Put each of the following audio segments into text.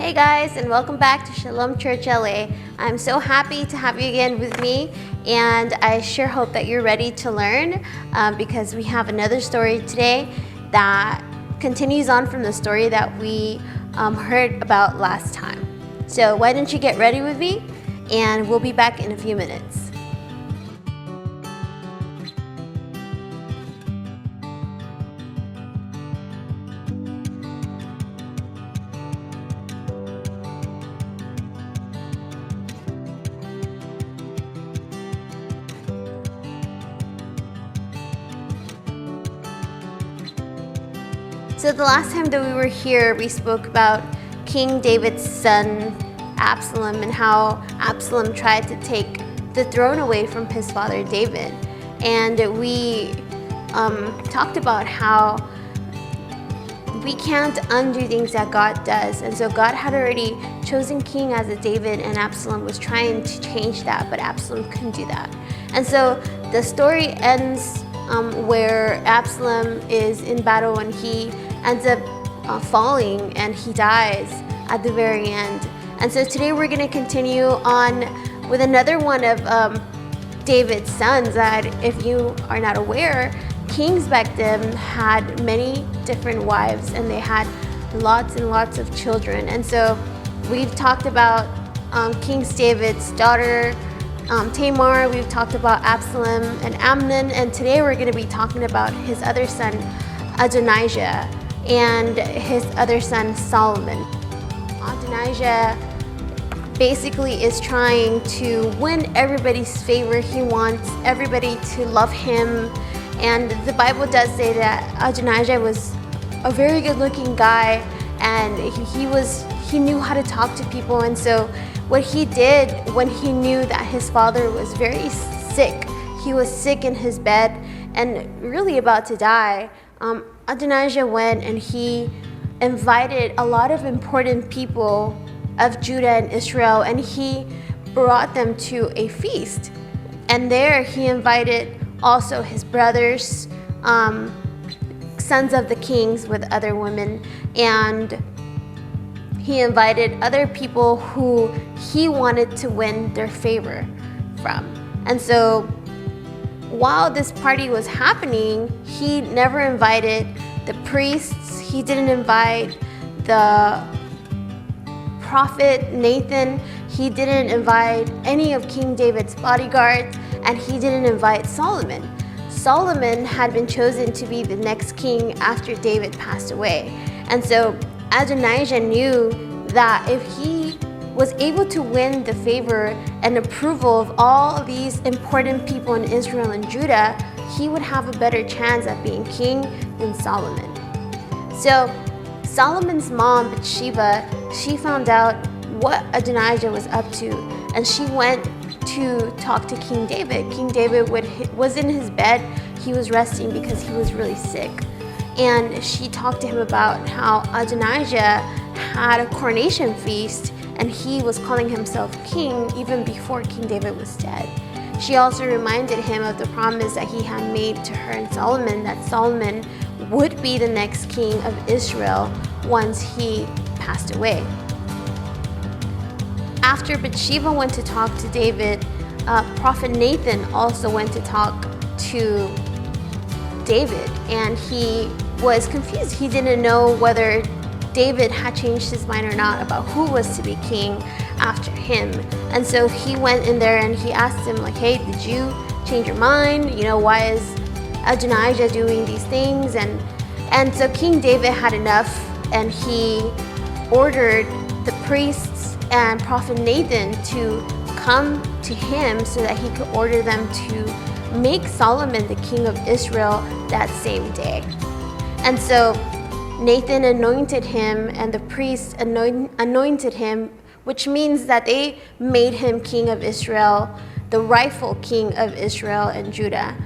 Hey guys, and welcome back to Shalom Church LA. I'm so happy to have you again with me, and I sure hope that you're ready to learn because we have another story today that continues on from the story that we heard about last time. So why don't you get ready with me, and we'll be back in a few minutes. So the last time that we were here, we spoke about King David's son, Absalom, and how Absalom tried to take the throne away from his father David. And we talked about how we can't undo things that God does. And so God had already chosen king as a David, and Absalom was trying to change that, but Absalom couldn't do that. And so the story ends where Absalom is in battle and he ends up falling and he dies at the very end. And so today we're going to continue on with another one of David's sons that, if you are not aware, kings back then had many different wives and they had lots and lots of children. And so we've talked about King David's daughter Tamar, we've talked about Absalom and Amnon, and today we're going to be talking about his other son Adonijah and his other son Solomon. Adonijah basically is trying to win everybody's favor. He wants everybody to love him, and the Bible does say that Adonijah was a very good looking guy, and he knew how to talk to people. And so what he did when he knew that his father was very sick, he was sick in his bed and really about to die, Adonijah went and he invited a lot of important people of Judah and Israel, and he brought them to a feast. And there he invited also his brothers, sons of the kings with other women, and he invited other people who he wanted to win their favor from. And so while this party was happening, he never invited the priests, he didn't invite the prophet Nathan, he didn't invite any of King David's bodyguards, and he didn't invite Solomon. Solomon had been chosen to be the next king after David passed away. And so Adonijah knew that if he was able to win the favor and approval of all these important people in Israel and Judah, he would have a better chance at being king than Solomon. So Solomon's mom, Bathsheba, she found out what Adonijah was up to, and she went to talk to King David. King David was in his bed. He was resting because he was really sick. And she talked to him about how Adonijah had a coronation feast and he was calling himself king even before King David was dead. She also reminded him of the promise that he had made to her and Solomon, that Solomon would be the next king of Israel once he passed away. After Bathsheba went to talk to David, Prophet Nathan also went to talk to David, and he was confused. He didn't know whether David had changed his mind or not about who was to be king after him. And so he went in there and he asked him, like, hey, did you change your mind? You know, why is Adonijah doing these things? And so King David had enough, and he ordered the priests and Prophet Nathan to come to him so that he could order them to make Solomon the king of Israel that same day. And so Nathan anointed him and the priests anointed him, which means that they made him king of Israel, the rightful king of Israel and Judah.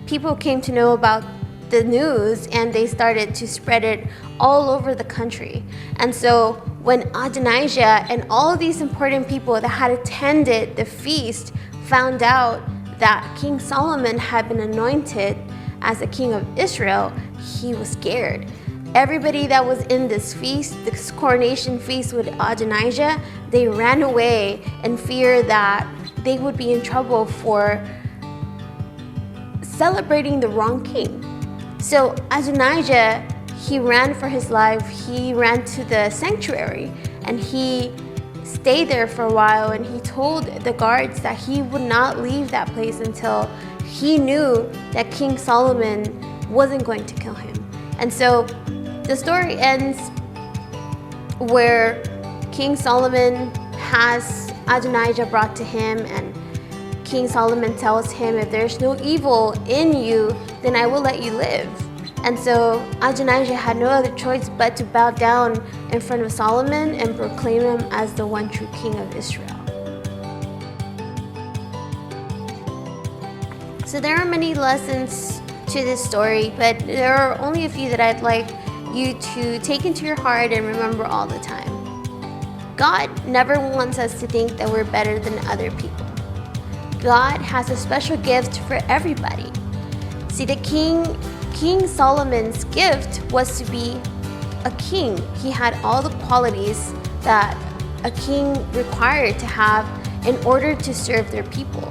People came to know about the news and they started to spread it all over the country. And so when Adonijah and all of these important people that had attended the feast found out that King Solomon had been anointed as the king of Israel, he was scared. everybody that was in this feast, this coronation feast with Adonijah, they ran away in fear that they would be in trouble for celebrating the wrong king. So Adonijah, he ran for his life. He ran to the sanctuary and he stayed there for a while, and he told the guards that he would not leave that place until he knew that King Solomon wasn't going to kill him. And so the story ends where King Solomon has Adonijah brought to him, and King Solomon tells him, if there's no evil in you, then I will let you live. And so Adonijah had no other choice but to bow down in front of Solomon and proclaim him as the one true king of Israel. So there are many lessons to this story, but there are only a few that I'd like you to take into your heart and remember all the time. God never wants us to think that we're better than other people. God has a special gift for everybody. See, the King Solomon's gift was to be a king. He had all the qualities that a king required to have in order to serve their people.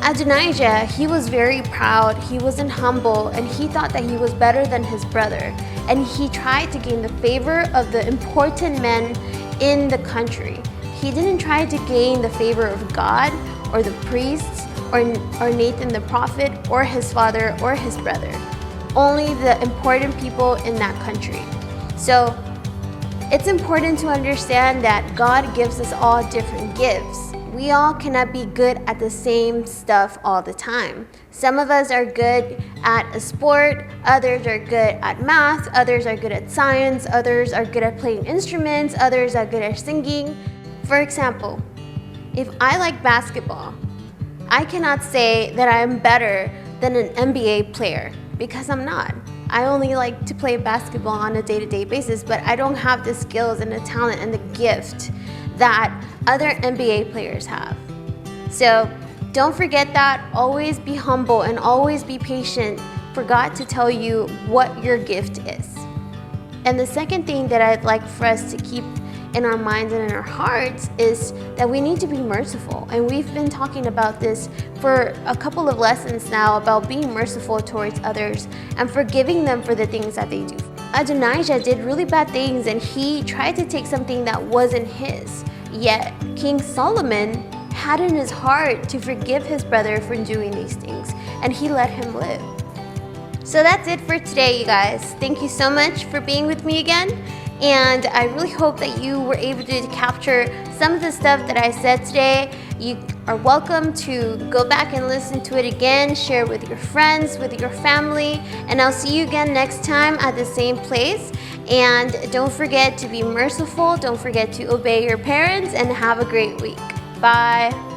Adonijah, he was very proud, he wasn't humble, and he thought that he was better than his brother. And he tried to gain the favor of the important men in the country. He didn't try to gain the favor of God or the priests or Nathan the prophet or his father or his brother. Only the important people in that country. So it's important to understand that God gives us all different gifts. We all cannot be good at the same stuff all the time. Some of us are good at a sport, others are good at math, others are good at science, others are good at playing instruments, others are good at singing. For example, if I like basketball, I cannot say that I am better than an NBA player because I'm not. I only like to play basketball on a day-to-day basis, but I don't have the skills and the talent and the gift that other NBA players have. So don't forget that. Always be humble and always be patient for God to tell you what your gift is. And the second thing that I'd like for us to keep in our minds and in our hearts is that we need to be merciful. And we've been talking about this for a couple of lessons now about being merciful towards others and forgiving them for the things that they do. Adonijah did really bad things and he tried to take something that wasn't his. Yet King Solomon had in his heart to forgive his brother for doing these things, and he let him live. So that's it for today, you guys. Thank you so much for being with me again. And I really hope that you were able to capture some of the stuff that I said today. You are welcome to go back and listen to it again, share with your friends, with your family, and I'll see you again next time at the same place. And don't forget to be merciful, don't forget to obey your parents, and have a great week. Bye.